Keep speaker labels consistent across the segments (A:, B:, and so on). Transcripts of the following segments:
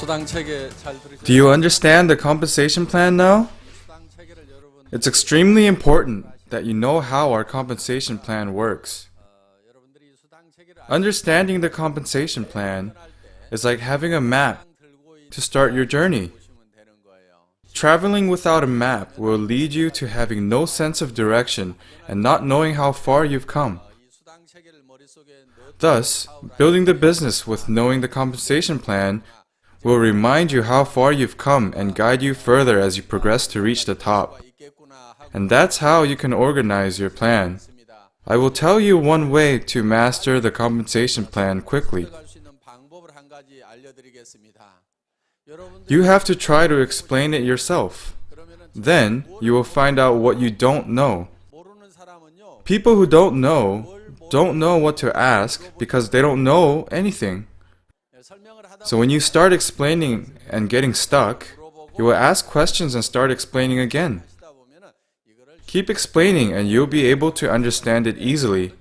A: Do you understand the compensation plan now? It's extremely important that you know how our compensation plan works. Understanding the compensation plan is like having a map to start your journey. Traveling without a map will lead you to having no sense of direction and not knowing how far you've come. Thus, building the business with knowing the compensation plan will remind you how far you've come and guide you further as you progress to reach the top. And that's how you can organize your plan. I will tell you one way to master the compensation plan quickly. You have to try to explain it yourself. Then, you will find out what you don't know. People who don't know what to ask because they don't know anything. So when you start explaining and getting stuck, you will ask questions and start explaining again. Keep explaining and you'll be able to understand it easily.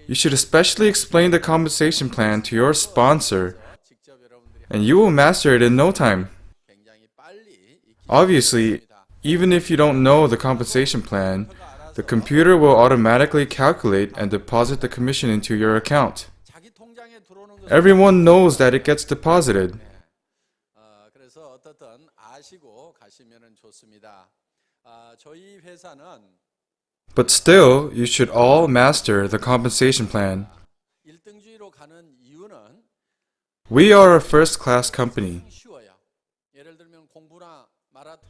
A: You should especially explain the compensation plan to your sponsor, and you will master it in no time. Obviously, even if you don't know the compensation plan, the computer will automatically calculate and deposit the commission into your account. Everyone knows that it gets deposited. But still, you should all master the compensation plan. We are a first-class company.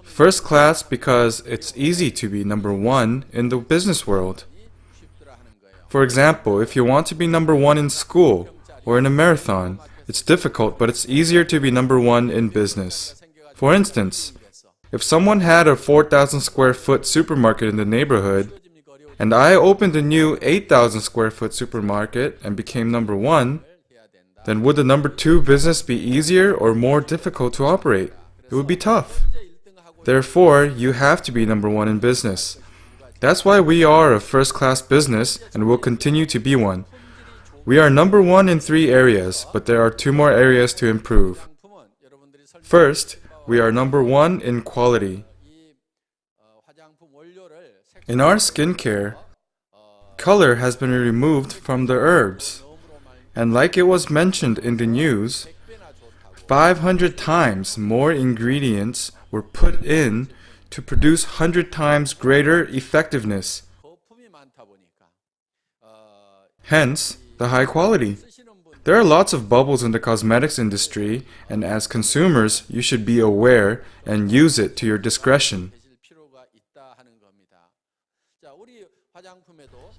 A: First class because it's easy to be number one in the business world. For example, if you want to be number one in school or in a marathon, it's difficult, but it's easier to be number one in business. For instance, if someone had a 4,000 square foot supermarket in the neighborhood, and I opened a new 8,000 square foot supermarket and became number one, then would the number two business be easier or more difficult to operate? It would be tough. Therefore, you have to be number one in business. That's why we are a first-class business and will continue to be one. We are number one in 3 areas, but there are 2 more areas to improve. First, we are number one in quality. In our skincare, color has been removed from the herbs. And like it was mentioned in the news, 500 times more ingredients were put in to produce 100 times greater effectiveness. Hence, the high quality. There are lots of bubbles in the cosmetics industry, and as consumers, you should be aware and use it to your discretion.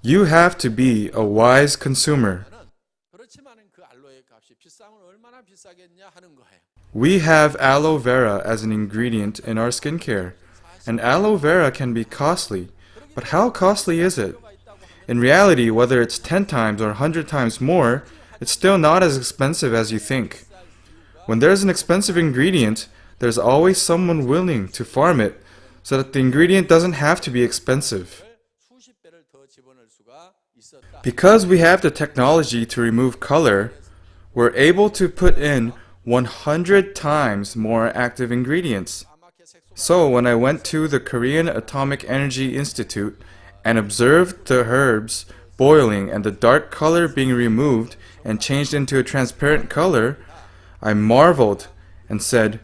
A: You have to be a wise consumer. We have aloe vera as an ingredient in our skincare, and aloe vera can be costly, but how costly is it? In reality, whether it's 10 times or 100 times more, it's still not as expensive as you think. When there's an expensive ingredient, there's always someone willing to farm it so that the ingredient doesn't have to be expensive. Because we have the technology to remove color, we're able to put in 100 times more active ingredients. So when I went to the Korean Atomic Energy Institute and observed the herbs boiling and the dark color being removed and changed into a transparent color, I marveled and said,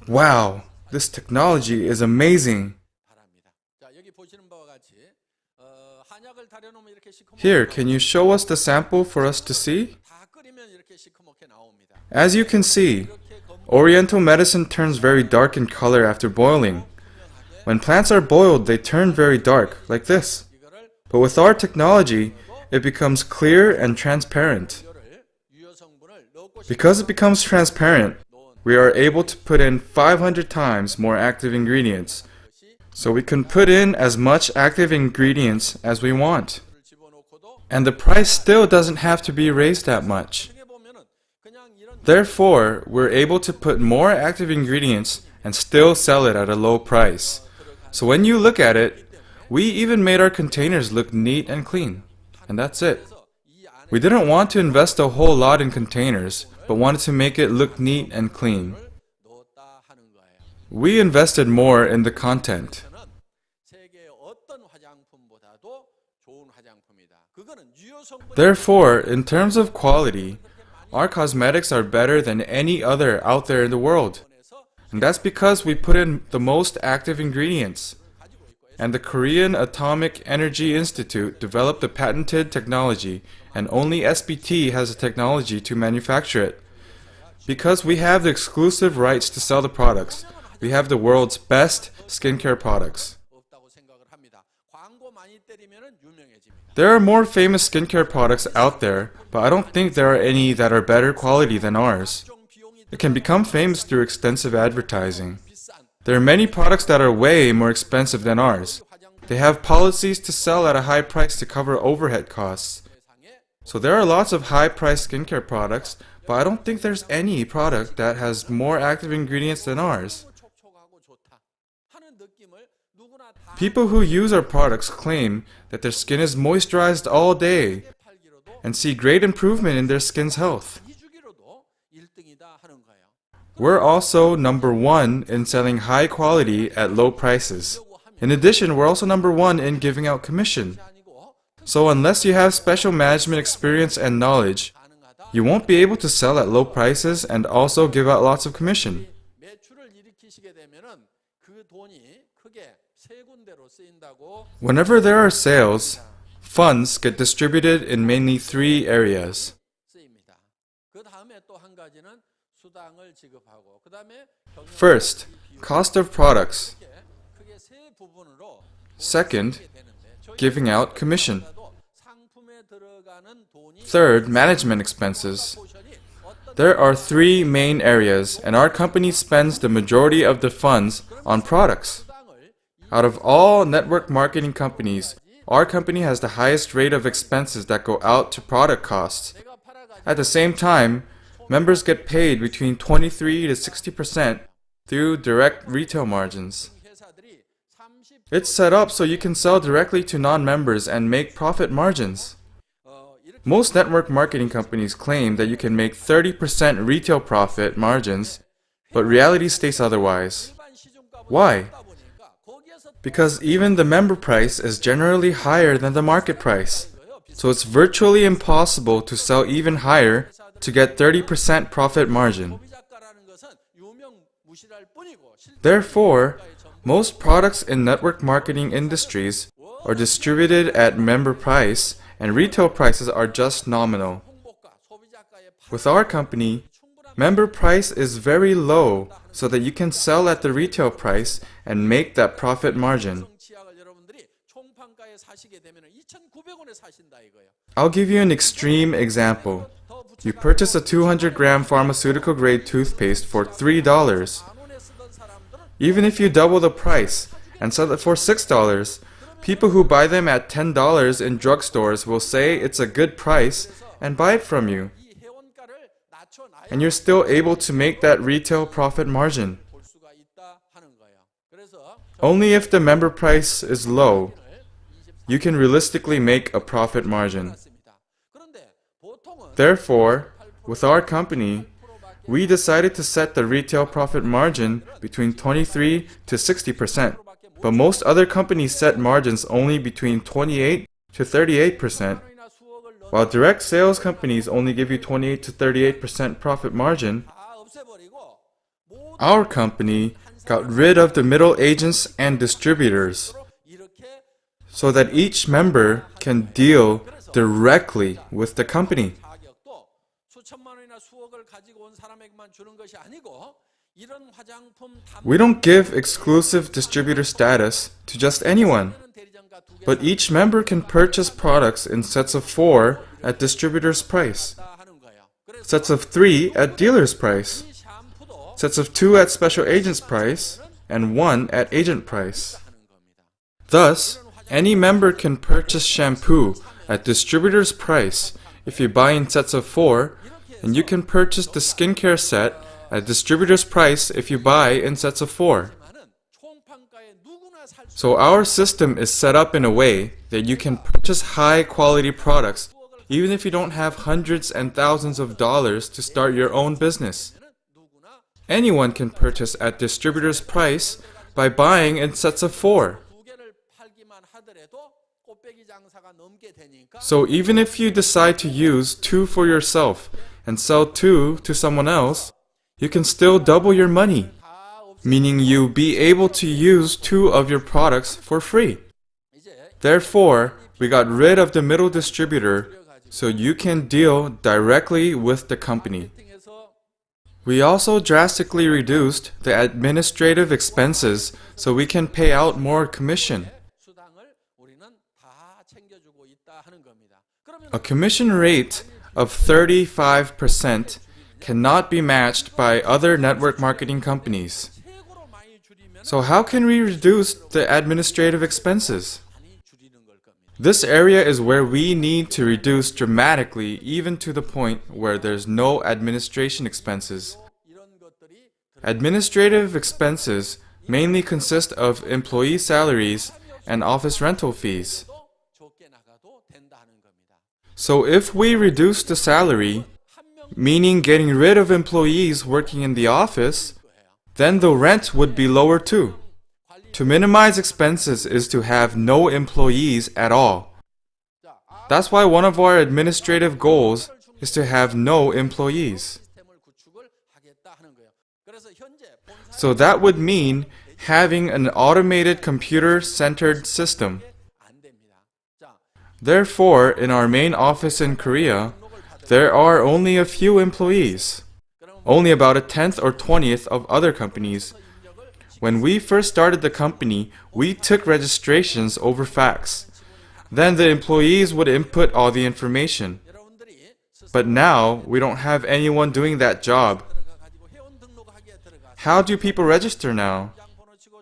A: "Wow, this technology is amazing." Here, can you show us the sample for us to see? As you can see, Oriental medicine turns very dark in color after boiling. When plants are boiled, they turn very dark, like this. But with our technology, it becomes clear and transparent. Because it becomes transparent, we are able to put in 500 times more active ingredients. So we can put in as much active ingredients as we want. And the price still doesn't have to be raised that much. Therefore, we're able to put more active ingredients and still sell it at a low price. So when you look at it, we even made our containers look neat and clean. And that's it. We didn't want to invest a whole lot in containers, but wanted to make it look neat and clean. We invested more in the content. Therefore, in terms of quality, our cosmetics are better than any other out there in the world. And that's because we put in the most active ingredients. And the Korean Atomic Energy Institute developed the patented technology, and only SBT has the technology to manufacture it. Because we have the exclusive rights to sell the products, we have the world's best skincare products. There are more famous skincare products out there, but I don't think there are any that are better quality than ours. It can become famous through extensive advertising. There are many products that are way more expensive than ours. They have policies to sell at a high price to cover overhead costs. So there are lots of high-priced skincare products, but I don't think there's any product that has more active ingredients than ours. People who use our products claim that their skin is moisturized all day and see great improvement in their skin's health. We're also number one in selling high quality at low prices. In addition, we're also number one in giving out commission. So unless you have special management experience and knowledge, you won't be able to sell at low prices and also give out lots of commission. Whenever there are sales, funds get distributed in mainly three areas. First, cost of products. Second, giving out commission. Third, management expenses. There are three main areas, and our company spends the majority of the funds on products. Out of all network marketing companies, our company has the highest rate of expenses that go out to product costs. At the same time, members get paid between 23 to 60% through direct retail margins. It's set up so you can sell directly to non-members and make profit margins. Most network marketing companies claim that you can make 30% retail profit margins, but reality states otherwise. Why? Because even the member price is generally higher than the market price. So it's virtually impossible to sell even higher to get 30% profit margin. Therefore, most products in network marketing industries are distributed at member price, and retail prices are just nominal. With our company, member price is very low so that you can sell at the retail price and make that profit margin. I'll give you an extreme example. You purchase a 200-gram pharmaceutical-grade toothpaste for $3. Even if you double the price and sell it for $6, people who buy them at $10 in drugstores will say it's a good price and buy it from you. And you're still able to make that retail profit margin. Only if the member price is low, you can realistically make a profit margin. Therefore, with our company, we decided to set the retail profit margin between 23 to 60%, but most other companies set margins only between 28 to 38%. While direct sales companies only give you 28 to 38% profit margin, our company got rid of the middle agents and distributors so that each member can deal directly with the company. We don't give exclusive distributor status to just anyone, but each member can purchase products in sets of 4 at distributor's price, sets of 3 at dealer's price, sets of 2 at special agent's price, and 1 at agent price. Thus, any member can purchase shampoo at distributor's price if you buy in sets of 4, and you can purchase the skincare set at distributor's price if you buy in sets of 4. So our system is set up in a way that you can purchase high quality products even if you don't have hundreds and thousands of dollars to start your own business. Anyone can purchase at distributor's price by buying in sets of 4. So even if you decide to use 2 for yourself and sell 2 to someone else, you can still double your money, meaning you'll be able to use 2 of your products for free. Therefore, we got rid of the middle distributor so you can deal directly with the company. We also drastically reduced the administrative expenses so we can pay out more commission. A commission rate of 35% cannot be matched by other network marketing companies. So how can we reduce the administrative expenses? This area is where we need to reduce dramatically, even to the point where there's no administration expenses. Administrative expenses mainly consist of employee salaries and office rental fees. So if we reduce the salary, meaning getting rid of employees working in the office, then the rent would be lower too. To minimize expenses is to have no employees at all. That's why one of our administrative goals is to have no employees. So that would mean having an automated computer-centered system. Therefore, in our main office in Korea, there are only a few employees, only about a 10th or 20th of other companies. When we first started the company, we took registrations over fax. Then the employees would input all the information. But now, we don't have anyone doing that job. How do people register now?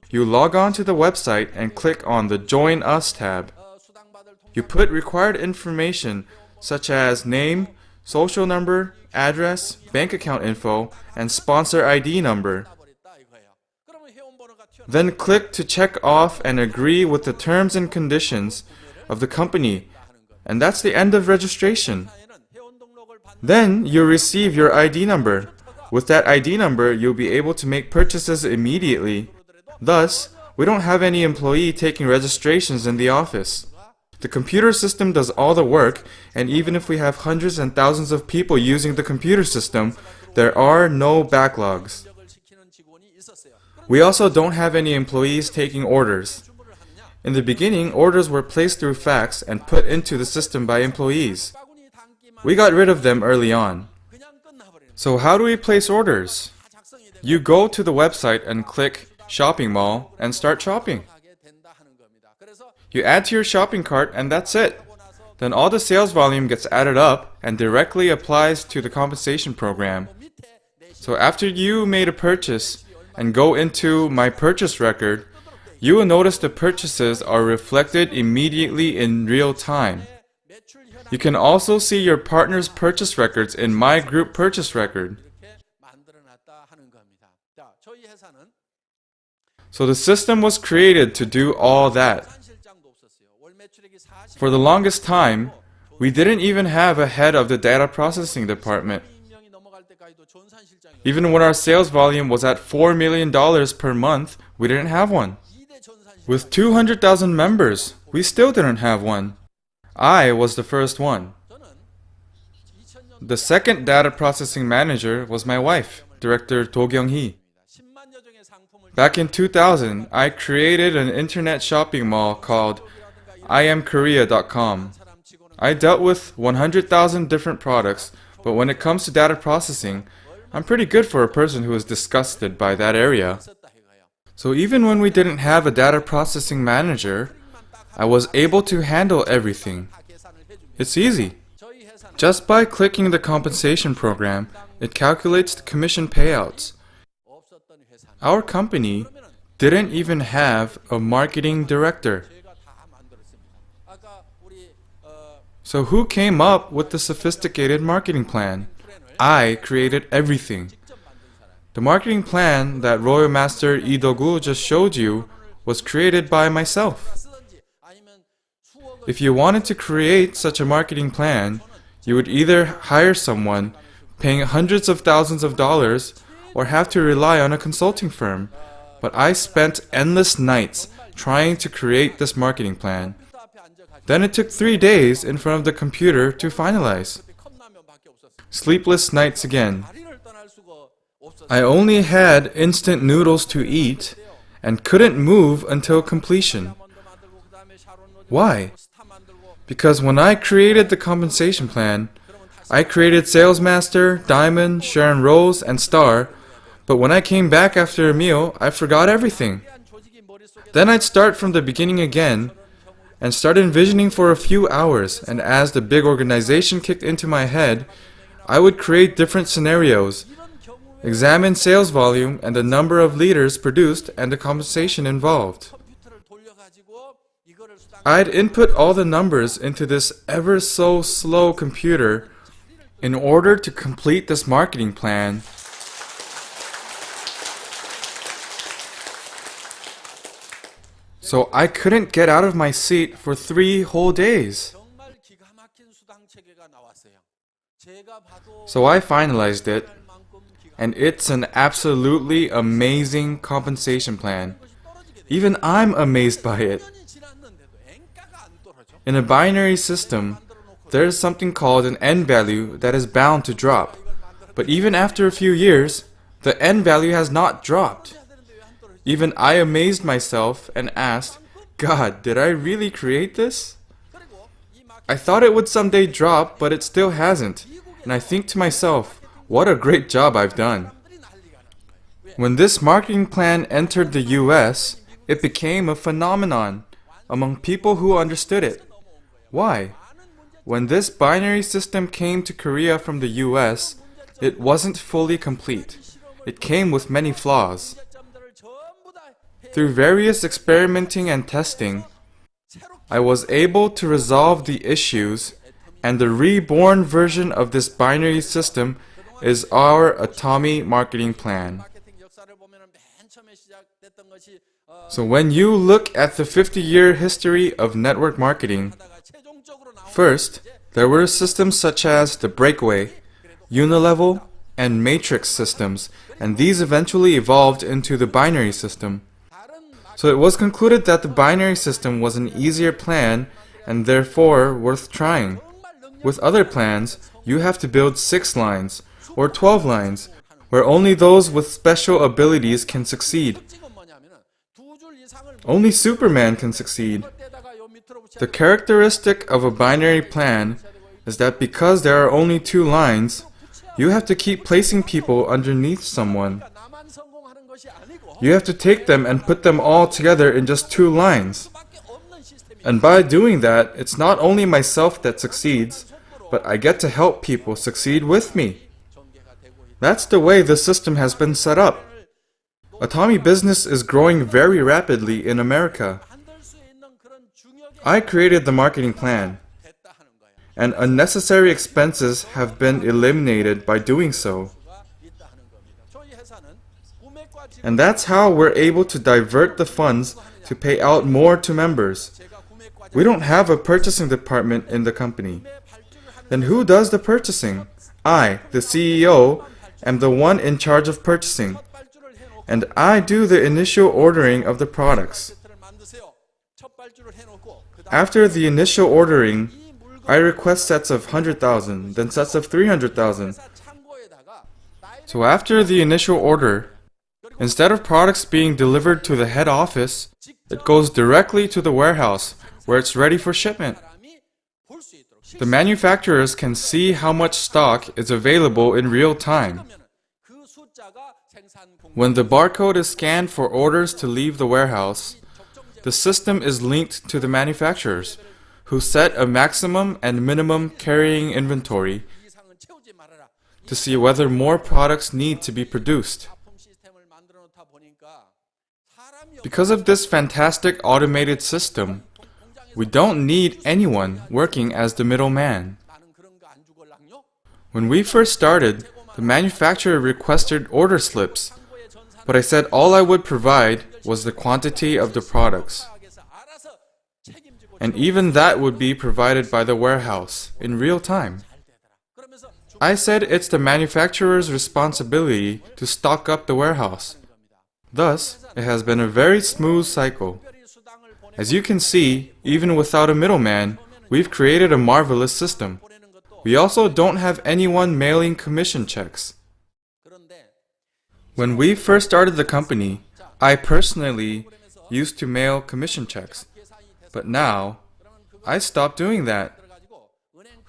A: You log on to the website and click on the Join Us tab. You put required information such as name, social number, address, bank account info, and sponsor ID number. Then click to check off and agree with the terms and conditions of the company, and that's the end of registration. Then you receive your ID number. With that ID number, you'll be able to make purchases immediately. Thus, we don't have any employee taking registrations in the office. The computer system does all the work, and even if we have hundreds and thousands of people using the computer system, there are no backlogs. We also don't have any employees taking orders. In the beginning, orders were placed through fax and put into the system by employees. We got rid of them early on. So how do we place orders? You go to the website and click Shopping Mall and start shopping. You add to your shopping cart and that's it. Then all the sales volume gets added up and directly applies to the compensation program. So after you made a purchase and go into My Purchase Record, you will notice the purchases are reflected immediately in real time. You can also see your partner's purchase records in My Group Purchase Record. So the system was created to do all that. For the longest time, we didn't even have a head of the data processing department. Even when our sales volume was at $4 million per month, we didn't have one. With 200,000 members, we still didn't have one. I was the first one. The second data processing manager was my wife, Director Do Kyung-hee. Back in 2000, I created an internet shopping mall called IamKorea.com. I dealt with 100,000 different products, but when it comes to data processing, I'm pretty good for a person who is disgusted by that area. So even when we didn't have a data processing manager, I was able to handle everything. It's easy. Just by clicking the compensation program, it calculates the commission payouts. Our company didn't even have a marketing director. So who came up with the sophisticated marketing plan? I created everything. The marketing plan that Royal Master Lee Do-gu just showed you was created by myself. If you wanted to create such a marketing plan, You would either hire someone paying hundreds of thousands of dollars or have to rely on a consulting firm. But I spent endless nights trying to create this marketing plan. Then it took 3 days in front of the computer to finalize. Sleepless nights again. I only had instant noodles to eat and couldn't move until completion. Why? Because when I created the compensation plan, I created Sales Master, Diamond, Sharon Rose, and Star, but when I came back after a meal, I forgot everything. Then I'd start from the beginning again and start envisioning for a few hours, and as the big organization kicked into my head, I would create different scenarios, examine sales volume and the number of leaders produced and the compensation involved. I'd input all the numbers into this ever so slow computer in order to complete this marketing plan. So I couldn't get out of my seat for 3 whole days. So I finalized it, and it's an absolutely amazing compensation plan. Even I'm amazed by it. In a binary system, there is something called an n value that is bound to drop. But even after a few years, the n value has not dropped. Even I amazed myself and asked, God, did I really create this? I thought it would someday drop, but it still hasn't. And I think to myself, what a great job I've done. When this marketing plan entered the US, it became a phenomenon among people who understood it. Why? When this binary system came to Korea from the US, it wasn't fully complete. It came with many flaws. Through various experimenting and testing, I was able to resolve the issues, and the reborn version of this binary system is our Atomy marketing plan. So when you look at the 50-year history of network marketing, first, there were systems such as the breakaway, unilevel, and matrix systems, and these eventually evolved into the binary system. So it was concluded that the binary system was an easier plan and therefore worth trying. With other plans, you have to build 6 lines or 12 lines, where only those with special abilities can succeed. Only Superman can succeed. The characteristic of a binary plan is that because there are only 2 lines, you have to keep placing people underneath someone. You have to take them and put them all together in just 2 lines. And by doing that, it's not only myself that succeeds, but I get to help people succeed with me. That's the way the system has been set up. Atomy business is growing very rapidly in America. I created the marketing plan, and unnecessary expenses have been eliminated by doing so. And that's how we're able to divert the funds to pay out more to members. We don't have a purchasing department in the company. Then who does the purchasing? I, the CEO, am the one in charge of purchasing. And I do the initial ordering of the products. After the initial ordering, I request sets of 100,000, then sets of 300,000. So after the initial order, instead of products being delivered to the head office, it goes directly to the warehouse, where it's ready for shipment. The manufacturers can see how much stock is available in real time. When the barcode is scanned for orders to leave the warehouse, the system is linked to the manufacturers, who set a maximum and minimum carrying inventory to see whether more products need to be produced. Because of this fantastic automated system, we don't need anyone working as the middleman. When we first started, the manufacturer requested order slips, but I said all I would provide was the quantity of the products. And even that would be provided by the warehouse in real time. I said it's the manufacturer's responsibility to stock up the warehouse. Thus, it has been a very smooth cycle. As you can see, even without a middleman, we've created a marvelous system. We also don't have anyone mailing commission checks. When we first started the company, I personally used to mail commission checks. But now, I stopped doing that.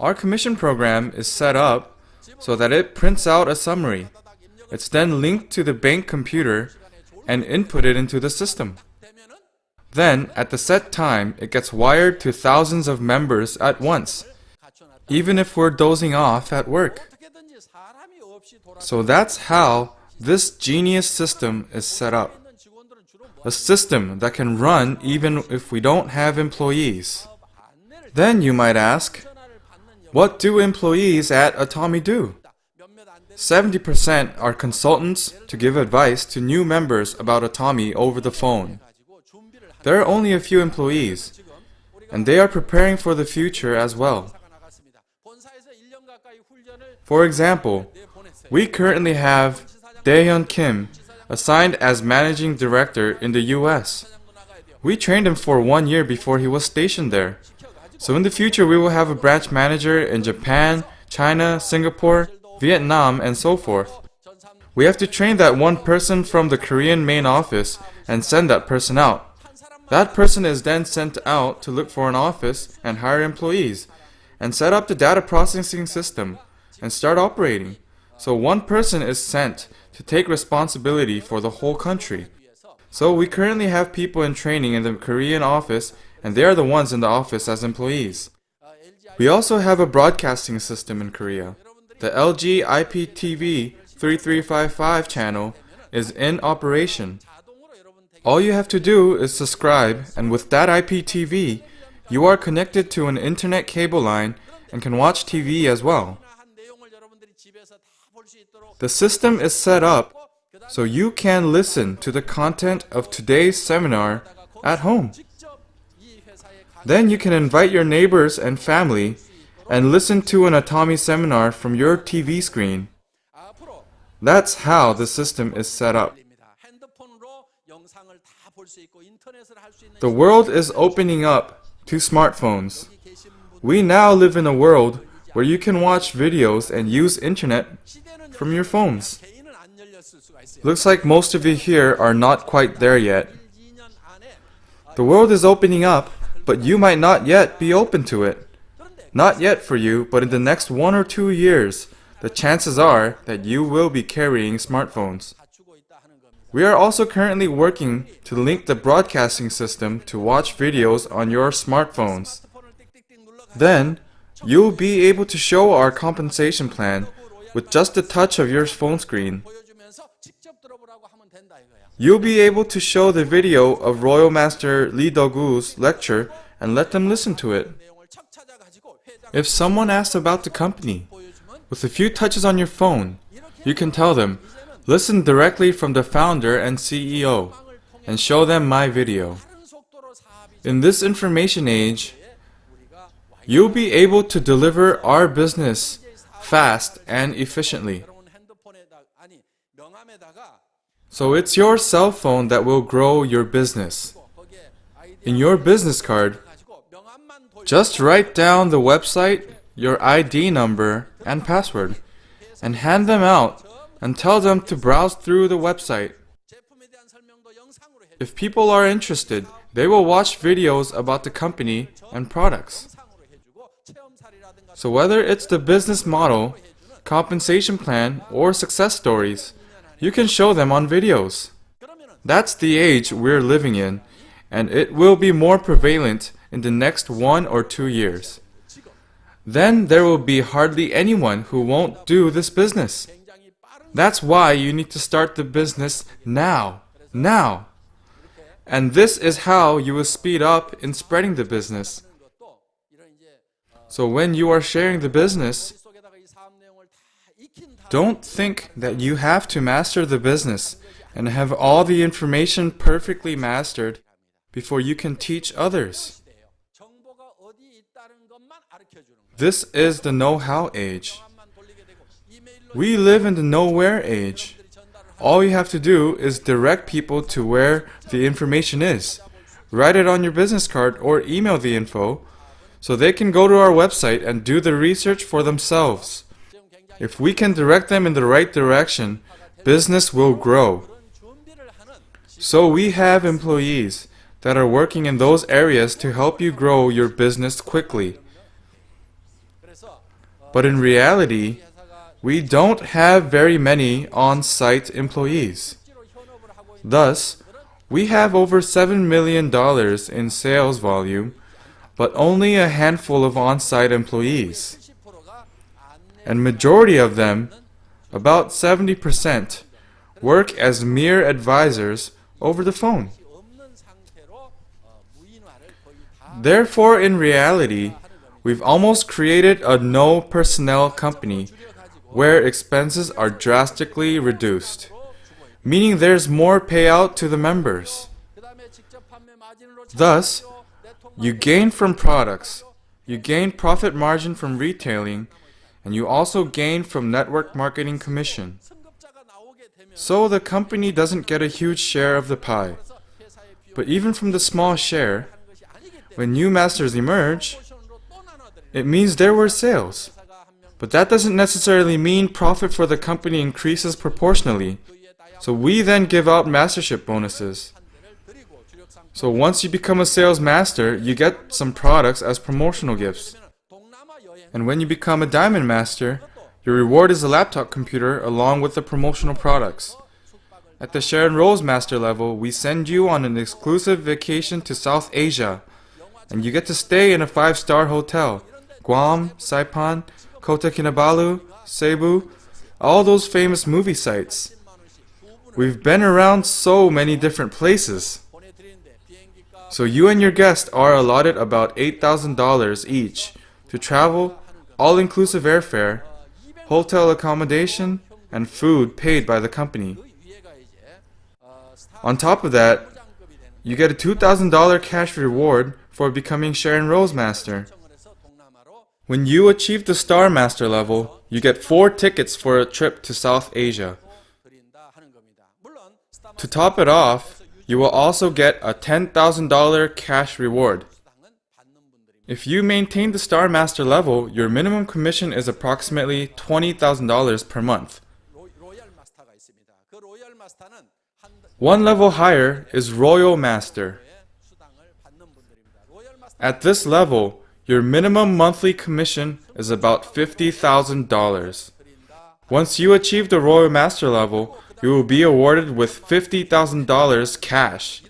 A: Our commission program is set up so that it prints out a summary. It's then linked to the bank computer and inputted into the system. Then, at the set time, it gets wired to thousands of members at once, even if we're dozing off at work. So that's how this genius system is set up. A system that can run even if we don't have employees. Then you might ask, what do employees at Atomy do? 70% are consultants to give advice to new members about Atomy over the phone. There are only a few employees, and they are preparing for the future as well. For example, we currently have Daehyun Kim assigned as managing director in the US. We trained him for 1 year before he was stationed there. So in the future we will have a branch manager in Japan, China, Singapore, Vietnam, and so forth. We have to train that one person from the Korean main office and send that person out. That person is then sent out to look for an office and hire employees and set up the data processing system and start operating. So one person is sent to take responsibility for the whole country. So we currently have people in training in the Korean office, and they are the ones in the office as employees. We also have a broadcasting system in Korea. The LG IPTV 3355 channel is in operation. All you have to do is subscribe, and with that IPTV, you are connected to an internet cable line and can watch TV as well. The system is set up so you can listen to the content of today's seminar at home. Then you can invite your neighbors and family and listen to an Atomy seminar from your TV screen. That's how the system is set up. The world is opening up to smartphones. We now live in a world where you can watch videos and use internet from your phones. Looks like most of you here are not quite there yet. The world is opening up, but you might not yet be open to it. Not yet for you, but in the next 1 or 2 years, the chances are that you will be carrying smartphones. We are also currently working to link the broadcasting system to watch videos on your smartphones. Then, you'll be able to show our compensation plan with just the touch of your phone screen. You'll be able to show the video of Royal Master Lee Dogu's lecture and let them listen to it. If someone asks about the company, with a few touches on your phone, you can tell them, listen directly from the founder and CEO, and show them my video. In this information age, you'll be able to deliver our business fast and efficiently. So it's your cell phone that will grow your business. In your business card, just write down the website, your ID number, and password, and hand them out and tell them to browse through the website. If people are interested, they will watch videos about the company and products. So whether it's the business model, compensation plan, or success stories, you can show them on videos. That's the age we're living in, and it will be more prevalent in the next 1 or 2 years. Then there will be hardly anyone who won't do this business. That's why you need to start the business now. Now! And this is how you will speed up in spreading the business. So when you are sharing the business, don't think that you have to master the business and have all the information perfectly mastered before you can teach others. This is the know-how age. We live in the nowhere age. All you have to do is direct people to where the information is. Write it on your business card or email the info so they can go to our website and do the research for themselves. If we can direct them in the right direction, business will grow. So we have employees that are working in those areas to help you grow your business quickly. But in reality, we don't have very many on-site employees. Thus, we have over $7 million in sales volume, but only a handful of on-site employees. And majority of them, about 70%, work as mere advisors over the phone. Therefore, in reality, we've almost created a no personnel company where expenses are drastically reduced, meaning there's more payout to the members. Thus, you gain from products, you gain profit margin from retailing, and you also gain from network marketing commission. So the company doesn't get a huge share of the pie. But even from the small share, when new masters emerge, it means there were sales. But that doesn't necessarily mean profit for the company increases proportionally. So we then give out mastership bonuses. So once you become a sales master, you get some products as promotional gifts. And when you become a diamond master, your reward is a laptop computer along with the promotional products. At the Sharon Rose master level, we send you on an exclusive vacation to South Asia. And you get to stay in a 5-star hotel. Guam, Saipan, Kota Kinabalu, Cebu, all those famous movie sites. We've been around so many different places. So you and your guest are allotted about $8,000 each to travel, all-inclusive airfare, hotel accommodation, and food paid by the company. On top of that, you get a $2,000 cash reward for becoming Sharon Rose Master. When you achieve the Star Master level, you get 4 tickets for a trip to South Asia. To top it off, you will also get a $10,000 cash reward. If you maintain the Star Master level, your minimum commission is approximately $20,000 per month. One level higher is Royal Master. At this level, your minimum monthly commission is about $50,000. Once you achieve the Royal Master level, you will be awarded with $50,000 cash.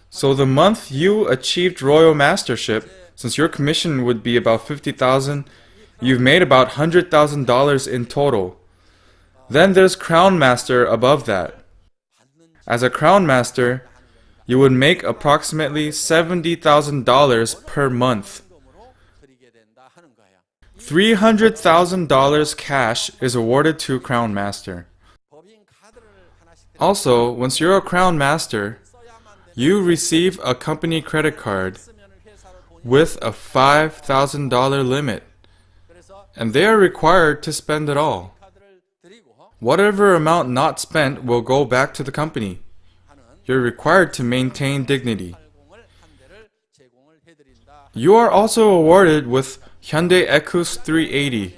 A: So the month you achieved Royal Mastership, since your commission would be about $50,000, you've made about $100,000 in total. Then there's Crown Master above that. As a Crown Master, you would make approximately $70,000 per month. $300,000 cash is awarded to Crown Master. Also, once you're a Crown Master, you receive a company credit card with a $5,000 limit, and they are required to spend it all. Whatever amount not spent will go back to the company. You're required to maintain dignity. You are also awarded with Hyundai Ecus 380,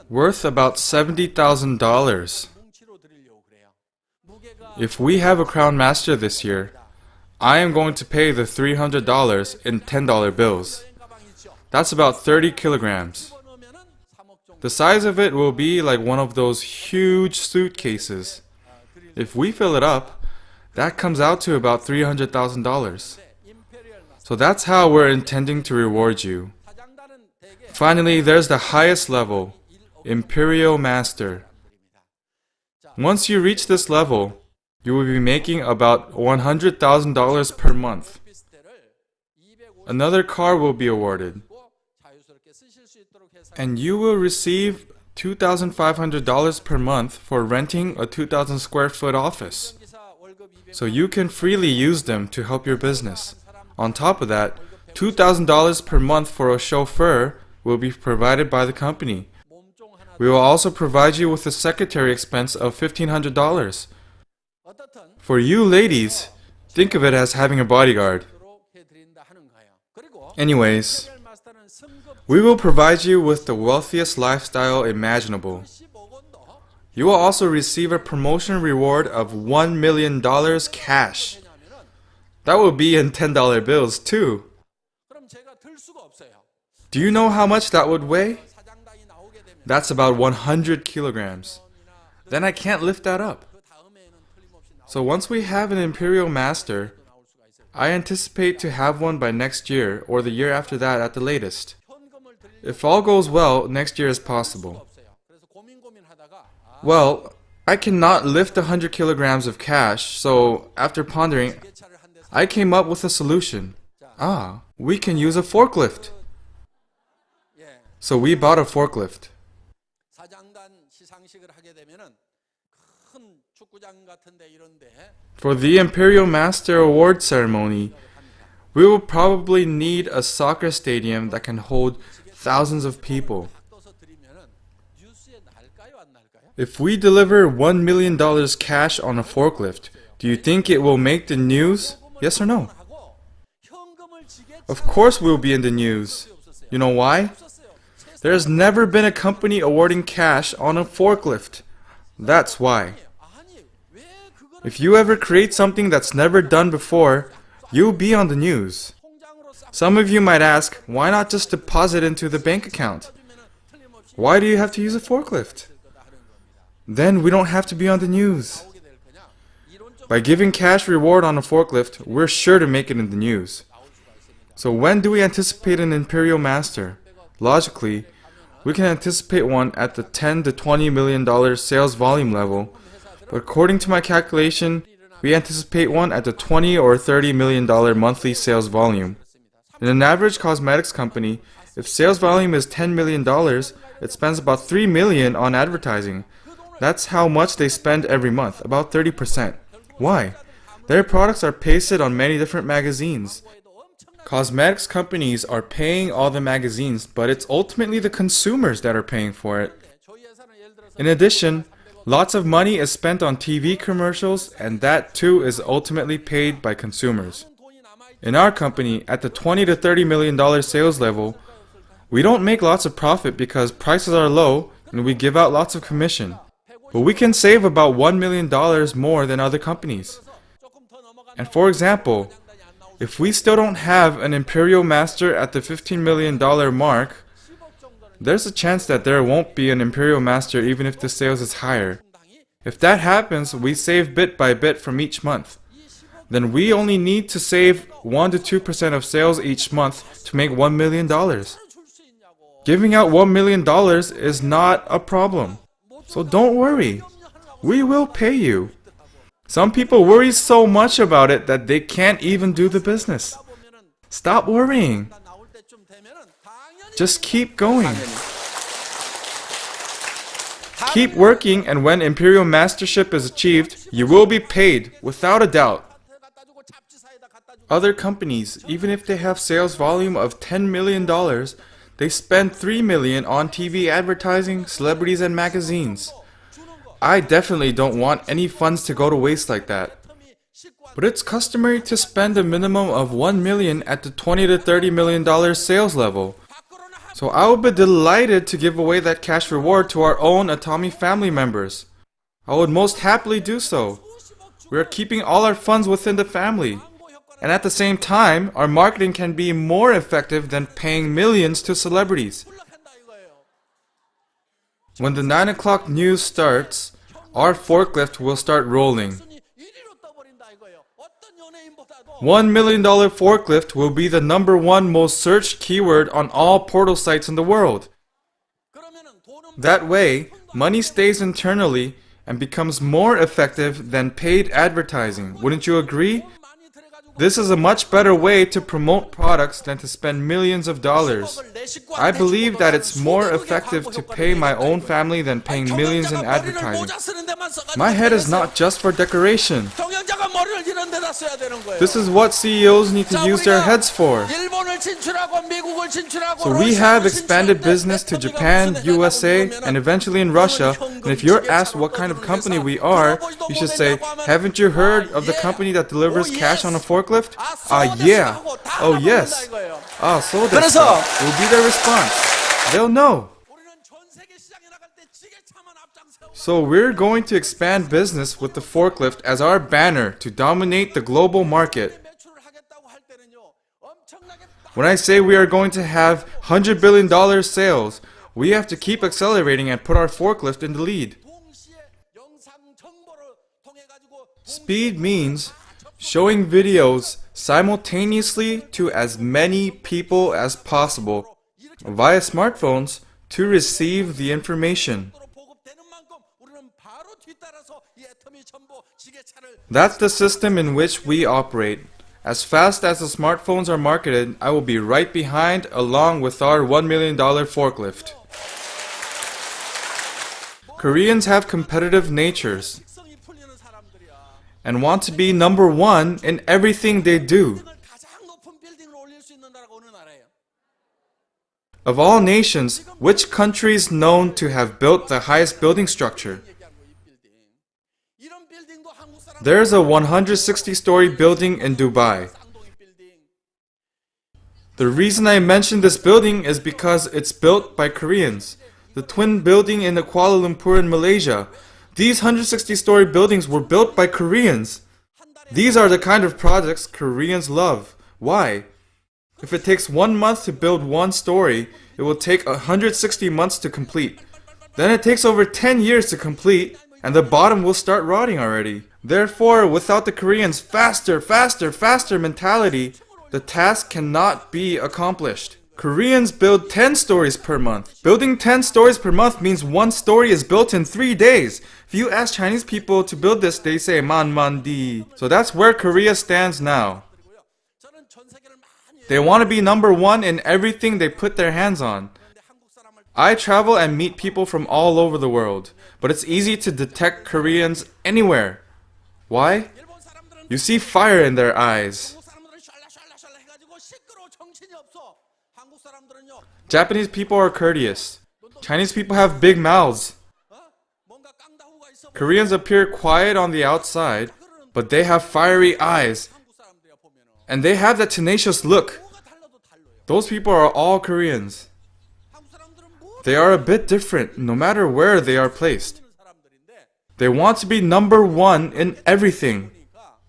A: worth about $70,000. If we have a Crown Master this year, I am going to pay the $300 in $10 bills. That's about 30 kilograms. The size of it will be like one of those huge suitcases. If we fill it up, that comes out to about $300,000. So that's how we're intending to reward you. Finally, there's the highest level, Imperial Master. Once you reach this level, you will be making about $100,000 per month. Another car will be awarded. And you will receive $2,500 per month for renting a 2,000 square foot office. So you can freely use them to help your business. On top of that, $2,000 per month for a chauffeur will be provided by the company, We will also provide you with a secretary expense of $1,500. For you ladies, think of it as having a bodyguard. Anyways, we will provide you with the wealthiest lifestyle imaginable. You will also receive a promotion reward of $1 million cash. That will be in $10 bills too. Do you know how much that would weigh? That's about 100 kilograms. Then I can't lift that up. So once we have an Imperial Master, I anticipate to have one by next year or the year after that at the latest. If all goes well, next year is possible. Well, I cannot lift 100 kilograms of cash, so after pondering, I came up with a solution. We can use a forklift. So we bought a forklift. For the Imperial Master Award ceremony, we will probably need a soccer stadium that can hold thousands of people. If we deliver $1 million cash on a forklift, do you think it will make the news? Yes or no? Of course we'll be in the news. You know why? There has never been a company awarding cash on a forklift. That's why. If you ever create something that's never done before, you'll be on the news. Some of you might ask, why not just deposit into the bank account? Why do you have to use a forklift? Then we don't have to be on the news. By giving cash reward on a forklift, we're sure to make it in the news. So when do we anticipate an Imperial Master? Logically, we can anticipate one at the $10 to $20 million sales volume level, but according to my calculation, we anticipate one at the $20 or $30 million monthly sales volume. In an average cosmetics company, if sales volume is $10 million, it spends about $3 million on advertising. That's how much they spend every month, about 30%. Why? Their products are pasted on many different magazines. Cosmetics companies are paying all the magazines, but it's ultimately the consumers that are paying for it. In addition, lots of money is spent on TV commercials, and that too is ultimately paid by consumers. In our company, at the $20 to $30 million sales level, we don't make lots of profit because prices are low and we give out lots of commission. But we can save about $1 million more than other companies. And for example, if we still don't have an Imperial Master at the $15 million mark, there's a chance that there won't be an Imperial Master even if the sales is higher. If that happens, we save bit by bit from each month. Then we only need to save 1 to 2% of sales each month to make $1 million. Giving out $1 million is not a problem. So don't worry. We will pay you. Some people worry so much about it that they can't even do the business. Stop worrying. Just keep going. Keep working, and when Imperial Mastership is achieved, you will be paid, without a doubt. Other companies, even if they have sales volume of $10 million, they spend $3 million on TV advertising, celebrities, and magazines. I definitely don't want any funds to go to waste like that. But it's customary to spend a minimum of $1 million at the $20 to $30 million sales level. So I would be delighted to give away that cash reward to our own Atomy family members. I would most happily do so. We are keeping all our funds within the family. And at the same time, our marketing can be more effective than paying millions to celebrities. When the 9 o'clock news starts, our forklift will start rolling. $1 million forklift will be the #1 most searched keyword on all portal sites in the world. That way, money stays internally and becomes more effective than paid advertising. Wouldn't you agree? This is a much better way to promote products than to spend millions of dollars. I believe that it's more effective to pay my own family than paying millions in advertising. My head is not just for decoration.
B: 머리를 이런 데다 써야 되는 거예요.
A: This is what CEOs need to
B: 자,
A: use their
B: 우리가
A: heads for.
B: 일본을 진출하고 미국을 진출하고
A: So we have
B: 러시아를
A: expanded
B: 진출할 때
A: business to
B: 애터미가
A: Japan,
B: 무슨 회사라고
A: USA,
B: 물으면은
A: and eventually in Russia. And if you're asked what kind of company we are, you should say, haven't you heard of the company that delivers cash on a forklift? Yeah. Oh, yes. So that's
B: 그래서
A: will be their response. They'll know. So we're going to expand business with the forklift as our banner to dominate the global market. When I say we are going to have $100 billion sales, we have to keep accelerating and put our forklift in the lead. Speed means showing videos simultaneously to as many people as possible via smartphones to receive the information. That's the system in which we operate. As fast as the smartphones are marketed, I will be right behind along with our $1 million forklift. Koreans have competitive natures and want to be number one in everything they do. Of all nations, which country is known to have built the highest building structure? There's a 160-story building in Dubai. The reason I mention this building is because it's built by Koreans. The twin building in Kuala Lumpur in Malaysia. These 160-story buildings were built by Koreans. These are the kind of projects Koreans love. Why? If it takes 1 month to build one story, it will take 160 months to complete. Then it takes over 10 years to complete, and the bottom will start rotting already. Therefore, without the Koreans' faster mentality, the task cannot be accomplished. Koreans build 10 stories per month. Building 10 stories per month means one story is built in 3 days. If you ask Chinese people to build this, they say man di. So that's where Korea stands now. They want to be number one in everything they put their hands on. I travel and meet people from all over the world, but it's easy to detect Koreans anywhere. Why? You see fire in their eyes. Japanese people are courteous. Chinese people have big mouths. Koreans appear quiet on the outside, but they have fiery eyes. And they have that tenacious look. Those people are all Koreans. They are a bit different no matter where they are placed. They want to be number one in everything.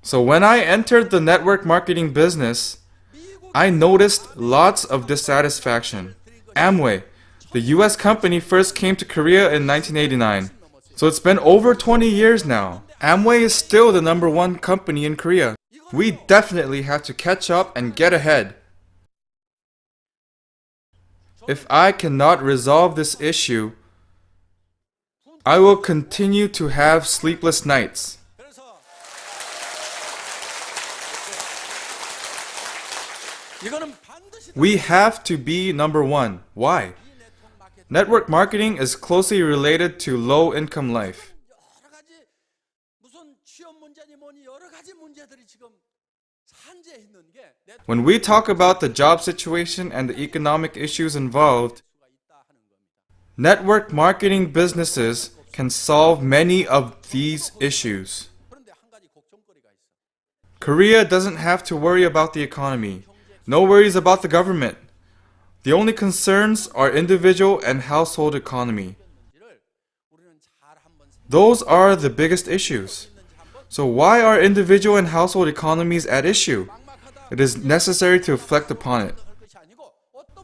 A: So when I entered the network marketing business, I noticed lots of dissatisfaction. Amway, the US company, first came to Korea in 1989. So it's been over 20 years now. Amway is still the number one company in Korea. We definitely have to catch up and get ahead. If I cannot resolve this issue, I will continue to have sleepless nights. We have to be number one. Why? Network marketing is closely related to low-income life. When we talk about the job situation and the economic issues involved, network marketing businesses can solve many of these issues. Korea doesn't have to worry about the economy. No worries about the government. The only concerns are individual and household economy. Those are the biggest issues. So why are individual and household economies at issue? It is necessary to reflect upon it.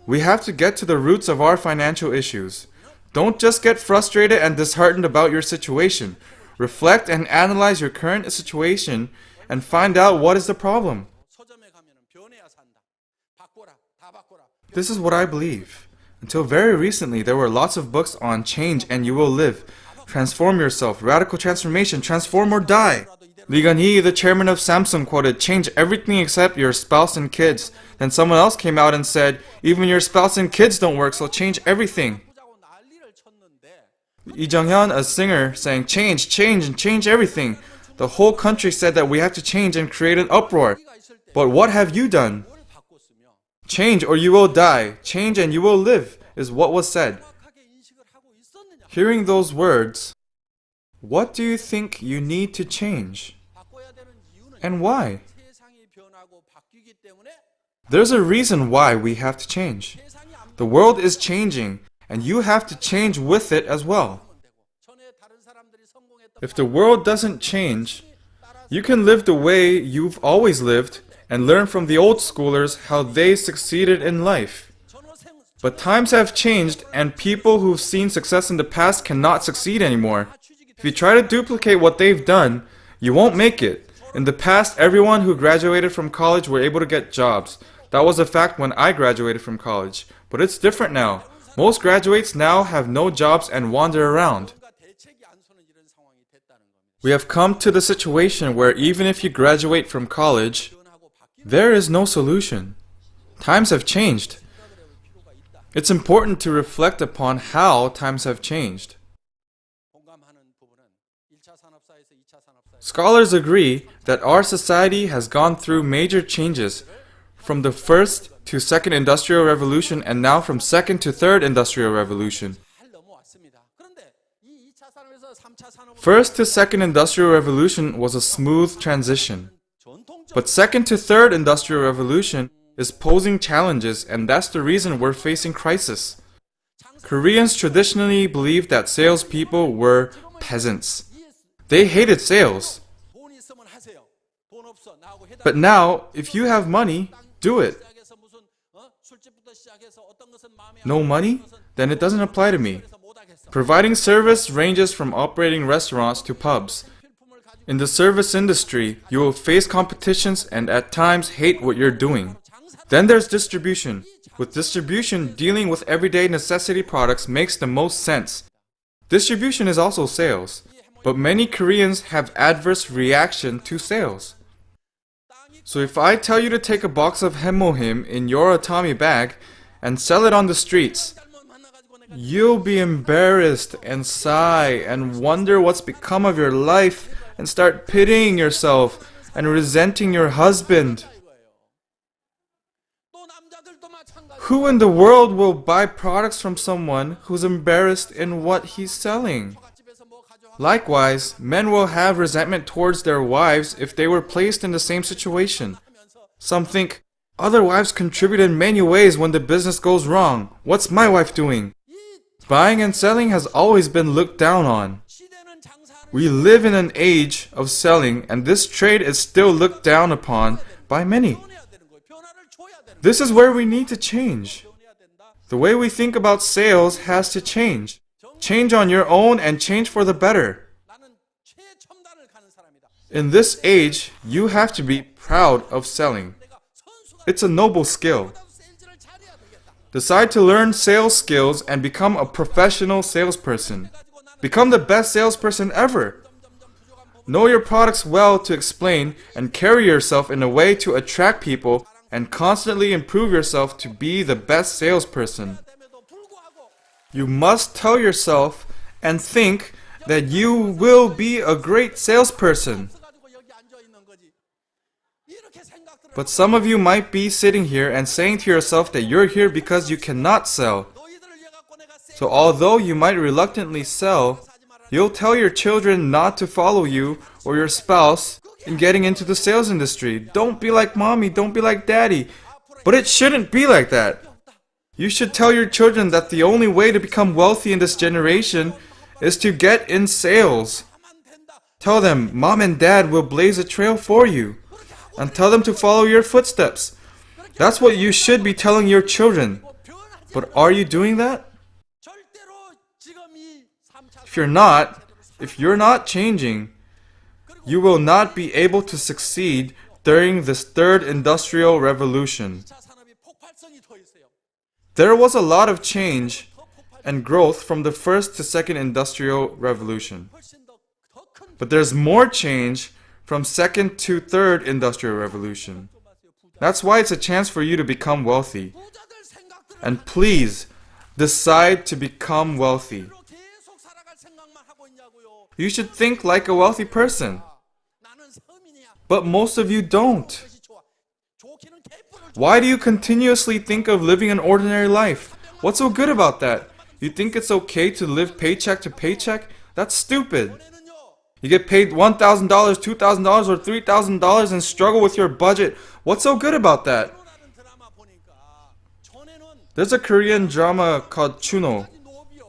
A: We have to get to the roots of our financial issues. Don't just get frustrated and disheartened about your situation. Reflect and analyze your current situation and find out what is the problem. This is what I believe. Until very recently, there were lots of books on change and you will live. Transform yourself, radical transformation, transform or die. Lee Gun-hee, the chairman of Samsung, quoted, "Change everything except your spouse and kids." Then someone else came out and said, "Even your spouse and kids don't work, so change everything." Lee Jung-hyun, a singer, sang, "Change, change, and change everything." The whole country said that we have to change and create an uproar. But what have you done?
B: 뭘 바꿨으며
A: Change or you will die. Change and you will live, is what was said.
B: 정확하게 인식을 하고 있었느냐?
A: Hearing those words, what do you think you need to change?
B: 바꿔야 되는 이유는
A: And why?
B: 세상이 변하고 바뀌기 때문에
A: There's a reason why we have to change.
B: 세상이 안
A: The world is changing, and you have to change with it as well.
B: 바뀌면 되고 전에 다른 사람들이 성공했던
A: If the world doesn't change, you can live the way you've always lived and learn from the old schoolers how they succeeded in life.
B: 전후생
A: But times have changed, and people who've seen success in the past cannot succeed anymore. If you try to duplicate what they've done, you won't make it. In the past, everyone who graduated from college were able to get jobs. That was a fact when I graduated from college. But it's different now. Most graduates now have no jobs and wander around.
B: 뭔가 대책이 안 서는 이런 상황이 됐다는 겁니다.
A: We have come to the situation where even if you graduate from college,
B: 변하고 바뀌는
A: there is no solution. Times have changed.
B: 필요가 있다.
A: It's important to reflect upon how times have changed.
B: 공감하는 부분은 1차 산업사에서 2차 산업사에
A: Scholars agree that our society has gone through major changes from the first to second industrial revolution and now from second to third industrial revolution.
B: 잘 넘어왔습니다. 그런데 이 2차 산업에서 3차 산업으로
A: First to second industrial revolution was a smooth transition.
B: 전통적
A: But second to third industrial revolution is posing challenges, and that's the reason we're facing crisis. Koreans traditionally believed that salespeople were peasants. They hated sales.
B: 돈 있으면 하세요. 돈 없어 나하고 해당.
A: But now, if you have money, do it.
B: 시작해서 무슨 술집부터 시작해서 어떤 것은 마음에
A: No money? Then it doesn't apply to me.
B: 그래서 못 하겠어.
A: Providing service ranges from operating restaurants to pubs.
B: 필품을 가지고
A: In the service industry, you will face competitions and at times hate what you're doing. Then there's distribution. With distribution, dealing with everyday necessity products makes the most sense. Distribution is also sales. But many Koreans have adverse reaction to sales. So if I tell you to take a box of hemohim in your Atomy bag and sell it on the streets,
B: 잘못 만나가지고 내가
A: you'll be embarrassed and sigh and wonder what's become of your life and start pitying yourself and resenting your husband.
B: 이거예요. 또 남자들도 마찬가지.
A: Who in the world will buy products from someone who's embarrassed in what he's selling?
B: 집에서 뭐 가져와
A: Likewise, men will have resentment towards their wives if they were placed in the same situation.
B: 하면서
A: Some think, other wives contribute in many ways when the business goes wrong. What's my wife doing?
B: 이
A: Buying and selling has always been looked down on.
B: 시대는 장사하는
A: We live in an age of selling, and this trade is still looked down upon by many.
B: 변해야 되는 거예요. 변화를 줘야 되는
A: This is where we need to change.
B: 거예요. 변해야 된다.
A: The way we think about sales has to change. Change on your own and change for the better.
B: 나는 최첨단을 가는 사람이다.
A: In this age, you have to be proud of selling.
B: 내가 선수가
A: It's a noble skill.
B: 나도 세일즈를 잘해야 되겠다.
A: Decide to learn sales skills and become a professional salesperson.
B: 가지고 나는
A: Become the best salesperson ever. Know your products well to explain and carry yourself in a way to attract people and constantly improve yourself to be the best salesperson.
B: 됨에도 불구하고
A: You must tell yourself and think that you will be a great salesperson.
B: 가지고 여기 앉아 있는 거지. 이렇게 생각들을
A: But some of you might be sitting here and saying to yourself that you're here because you cannot sell.
B: 너희들을 위해 갖고 내가
A: So although you might reluctantly sell, you'll tell your children not to follow you or your spouse in getting into the sales industry. Don't be like mommy, don't be like daddy. But it shouldn't be like that. You should tell your children that the only way to become wealthy in this generation is to get in sales.
B: 하면 된다.
A: Tell them mom and dad will blaze a trail for you. And tell them to follow your footsteps. That's what you should be telling your children.
B: 변하지
A: But are you doing that?
B: 절대로 지금 이 3차
A: If you're not changing, you will not be able to succeed during this third industrial revolution.
B: 4차 산업이 폭발성이 더 있어요.
A: There was a lot of change and growth from the first to second industrial revolution.
B: 훨씬 더 큰
A: But there's more change from second to third industrial revolution. That's why it's a chance for you to become wealthy.
B: 부자들 생각들을
A: And please, decide to become wealthy.
B: 계속 살아갈 생각만 하고 있냐고요.
A: You should think like a wealthy person.
B: 나는 서민이야.
A: But most of you don't.
B: 그것이 좋아. 좋기는 개뿔을 줘.
A: Why do you continuously think of living an ordinary life? What's so good about that? You think it's okay to live paycheck to paycheck? That's stupid.
B: 전에는요.
A: You get paid $1,000, $2,000, or $3,000 and struggle with your budget. What's so good about that?
B: 라는 드라마 보니까 전에는
A: There's a Korean drama called Chuno.
B: 노비요.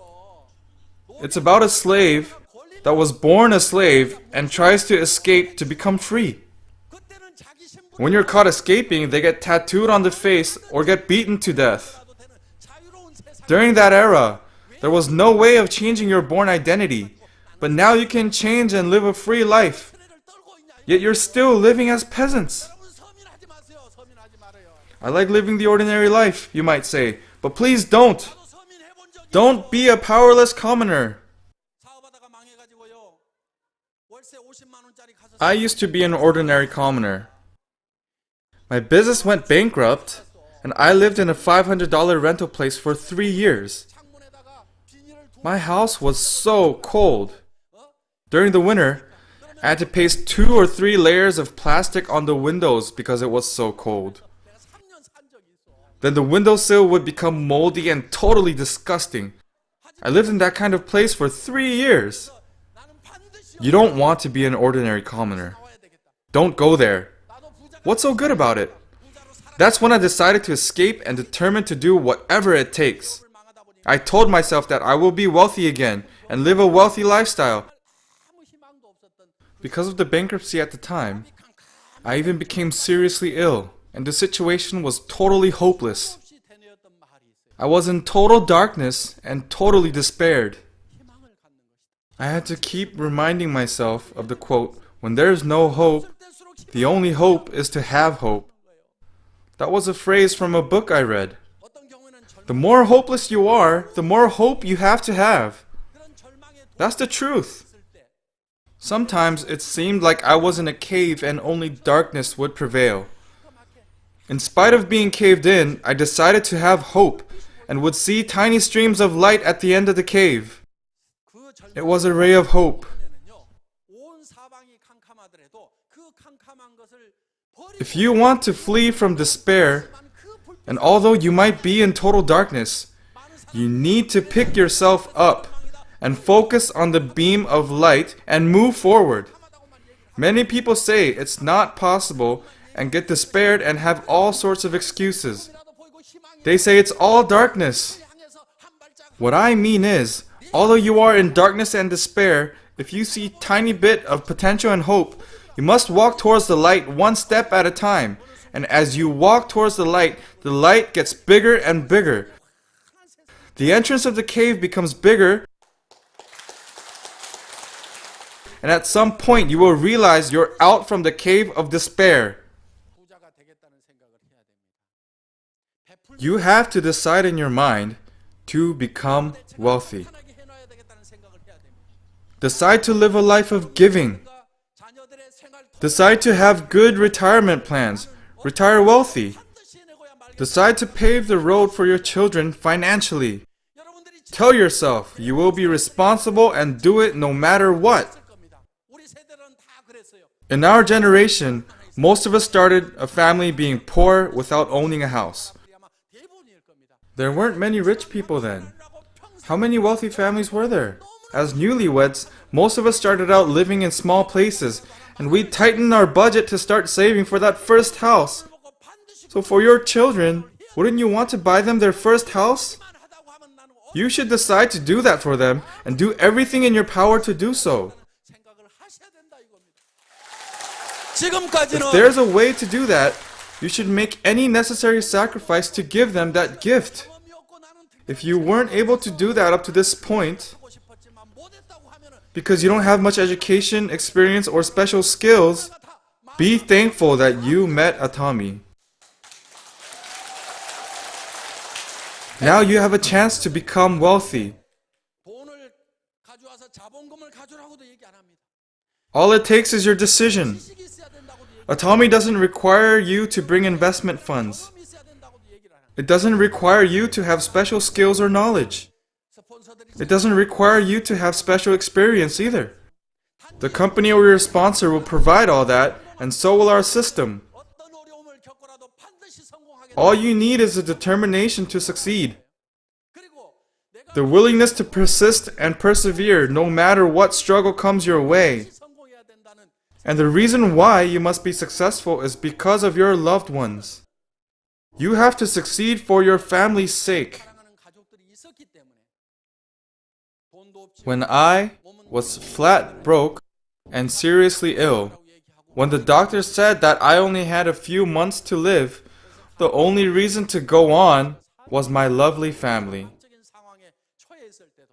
A: It's about a slave that was born a slave and tries to escape to become free.
B: 그때는 자기 신분
A: When you're caught escaping, they get tattooed on the face or get beaten to death.
B: 도 되는 자유로운 세상.
A: During that era, there was no way of changing your born identity. But now you can change and live a free life.
B: 를 떨고 있냐?
A: Yet you're still living as peasants.
B: 여러분 서민하지 마세요. 서민하지 말아요.
A: I like living the ordinary life, you might say. But please don't.
B: 저도 서민 해본 적이
A: Don't be a powerless commoner.
B: 사업하다가 망해가지고요. 월세 50만 원짜리 가서
A: I used to be an ordinary commoner. My business went bankrupt, and I lived in a $500 rental place for 3 years.
B: 창문에다가 비닐을 두
A: My house was so cold. During the winter, I had to paste 2 or 3 layers of plastic on the windows because it was so cold.
B: 내가 3년 산 적이 있어.
A: Then the windowsill would become moldy and totally disgusting. I lived in that kind of place for 3 years.
B: 나는 반드시
A: You don't want to be an ordinary commoner.
B: 나와야 되겠다.
A: Don't go there.
B: 나도 부자가
A: What's so good about it?
B: 부자로 살아.
A: That's when I decided to escape and determined to do whatever it takes.
B: 망하다 보니
A: I told myself that I will be wealthy again and live a wealthy lifestyle.
B: 아무 희망도 없었던
A: Because of the bankruptcy at the time, I even became seriously ill, and the situation was totally hopeless.
B: 없이 되뇌었던 말이 있어요.
A: I was in total darkness and totally despaired.
B: 희망을 갖는 것이다.
A: I had to keep reminding myself of the quote, "When there's no hope,
B: 때일수록
A: the only hope is to have hope." That was a phrase from a book I read.
B: 어떤 경우에는
A: The more hopeless you are, the more hope you have to have.
B: 그런 절망에
A: That's the truth.
B: 있을 때
A: Sometimes it seemed like I was in a cave and only darkness would prevail. In spite of being caved in, I decided to have hope and would see tiny streams of light at the end of the cave.
B: 그
A: It was a ray of hope.
B: 절망에는요. 온 사방이 캄캄하더라도 그 캄캄한 것을 버리고
A: If you want to flee from despair,
B: 그 불빛
A: and although you might be in total darkness, you need to pick yourself up and focus on the beam of light and move forward. Many people say it's not possible and get despaired and have all sorts of excuses.
B: 라도 보이고 희망이
A: They say it's all darkness.
B: 향해서 한 발짝
A: What I mean is, although you are in darkness and despair, if you see tiny bit of potential and hope, you must walk towards the light one step at a time. And as you walk towards the light gets bigger and bigger. The entrance of the cave becomes bigger, and at some point you will realize you're out from the cave of despair.
B: 부자가 되겠다는 생각을 해야 됩니다. 베풀
A: You have to decide in your mind to become wealthy.
B: 편하게 해놔야 되겠다는 생각을 해야 됩니다.
A: Decide to live a life of giving.
B: 그러니까 자녀들의 생활
A: Decide to have good retirement plans. Retire wealthy.
B: 반드시 해내고야 말겠다.
A: Decide to pave the road for your children financially.
B: 여러분들이
A: Tell yourself you will be responsible and do it no matter what.
B: 있을 겁니다. 우리 세대는 다 그랬어요.
A: In our generation, most of us started a family being poor without owning a house.
B: 우리 아마 대부분일 겁니다.
A: There weren't many rich people then.
B: 라고 평생
A: How many wealthy families were there? As newlyweds, most of us started out living in small places, and we tightened our budget to start saving for that first house.
B: 보고 반드시
A: So for your children, wouldn't you want to buy them their first house?
B: 만 하다고 하면 나는
A: You should decide to do that for them and do everything in your power to do so.
B: 생각을 하셔야 된다 이겁니다. 지금까지는
A: If there's a way to do that, you should make any necessary sacrifice to give them that gift.
B: 경험이 없고 나는
A: If you weren't able to do that up to this point,
B: 듣고 싶었지만 못했다고 하면은
A: because you don't have much education, experience, or special skills, be thankful that you met Atomy. Now you have a chance to become wealthy.
B: 돈을 가져와서 자본금을 가져라고도 얘기 안 합니다.
A: All it takes is your decision.
B: 지식이 있어야 된다고도 얘기,
A: Atomy doesn't require you to bring investment funds.
B: 경험이 있어야 된다고도 얘기를 안 합니다.
A: It doesn't require you to have special skills or knowledge.
B: 스폰서들이
A: It doesn't require you to have special experience either. The company or your sponsor will provide all that, and so will our system.
B: 어떤 어려움을 겪고라도 반드시 성공하겠다.
A: All you need is a determination to succeed.
B: 그리고 내가
A: The willingness to persist and persevere no matter what struggle comes your way.
B: 성공해야 된다는
A: And the reason why you must be successful is because of your loved ones. You have to succeed for your family's sake.
B: 사랑하는 가족들이 있었기 때문에 돈도 없이
A: When I was flat broke and seriously ill, when the doctor said that I only had a few months to live, the only reason to go on was my lovely family.
B: 적인 상황에 처해 있을 때도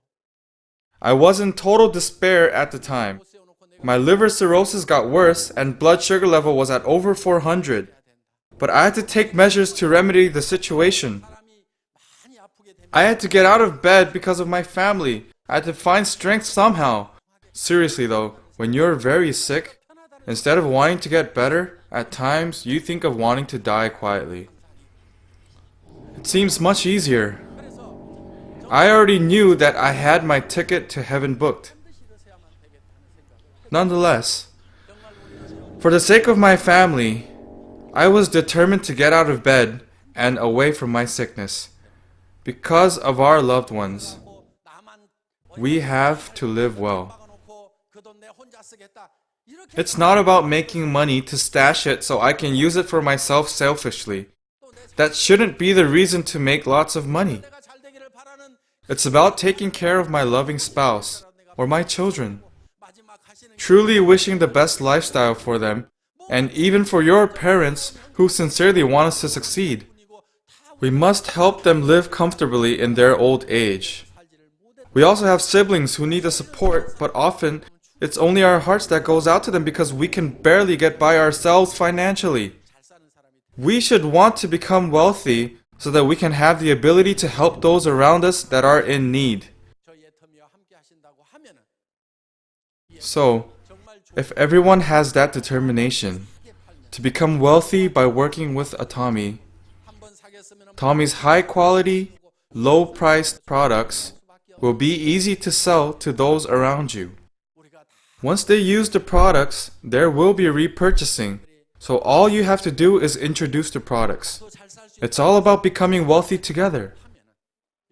A: I was in total despair at the time.
B: 세워놓고 내가
A: My liver cirrhosis got worse and blood sugar level was at over 400. But I had to take measures to remedy the situation.
B: 사람이 많이 아프게 되면
A: I had to get out of bed because of my family. I had to find strength somehow. Seriously though, when you're very sick, instead of wanting to get better, at times you think of wanting to die quietly. It seems much easier.
B: 그래서
A: I already knew that I had my ticket to heaven booked.
B: 이러셔야만 되겠다는 생각을
A: Nonetheless, for the sake of my family, I was determined to get out of bed and away from my sickness. Because of our loved ones,
B: 하고 나만
A: we have to live well.
B: 박아놓고 그 돈 내 혼자 쓰겠다 이렇게
A: It's not about making money to stash it so I can use it for myself selfishly. That shouldn't be the reason to make lots of money.
B: 내가 잘 되기를 바라는
A: It's about taking care of my loving spouse or my children,
B: 마지막 하시는
A: truly wishing the best lifestyle for them, and even for your parents who sincerely want us to succeed.
B: 분이고 다
A: We must help them live comfortably in their old age.
B: 살지를 못해
A: We also have siblings who need the support, but often it's only our hearts that goes out to them because we can barely get by ourselves financially.
B: 잘 사는 사람이
A: We should want to become wealthy so that we can have the ability to help those around us that are in need.
B: 저희 애터미와 함께 하신다고 하면은
A: So,
B: 정말 좋은
A: if everyone has that determination to become wealthy by working with Atomy,
B: 한번 사겠으면
A: Tommy's high quality, low priced products will be easy to sell to those around you.
B: 우리가 다
A: Once they use the products, there will be repurchasing. So all you have to do is introduce the products.
B: 잘 살 수
A: It's all about becoming wealthy together.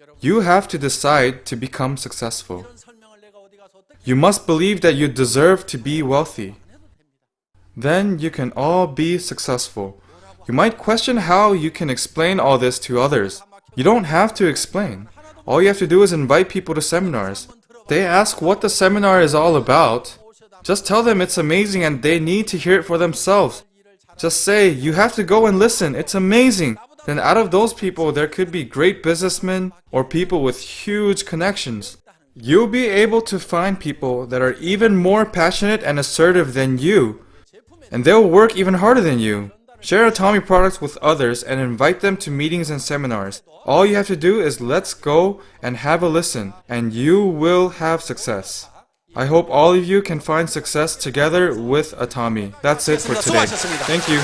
B: 여러분
A: You have to decide to become successful.
B: 이런 설명을 내가 어디 가서 어떻게
A: You must believe that you deserve to be wealthy.
B: 해도 됩니다.
A: Then you can all be successful. You might question how you can explain all this to others. You don't have to explain. All you have to do is invite people to seminars. They ask what the seminar is all about. Just tell them it's amazing and they need to hear it for themselves. Just say, you have to go and listen, it's amazing. Then out of those people, there could be great businessmen or people with huge connections. You'll be able to find people that are even more passionate and assertive than you. And they'll work even harder than you. Share Atomy products with others and invite them to meetings and seminars. All you have to do is let's go and have a listen, and you will have success. I hope all of you can find success together with Atomy. That's it for today. Thank you.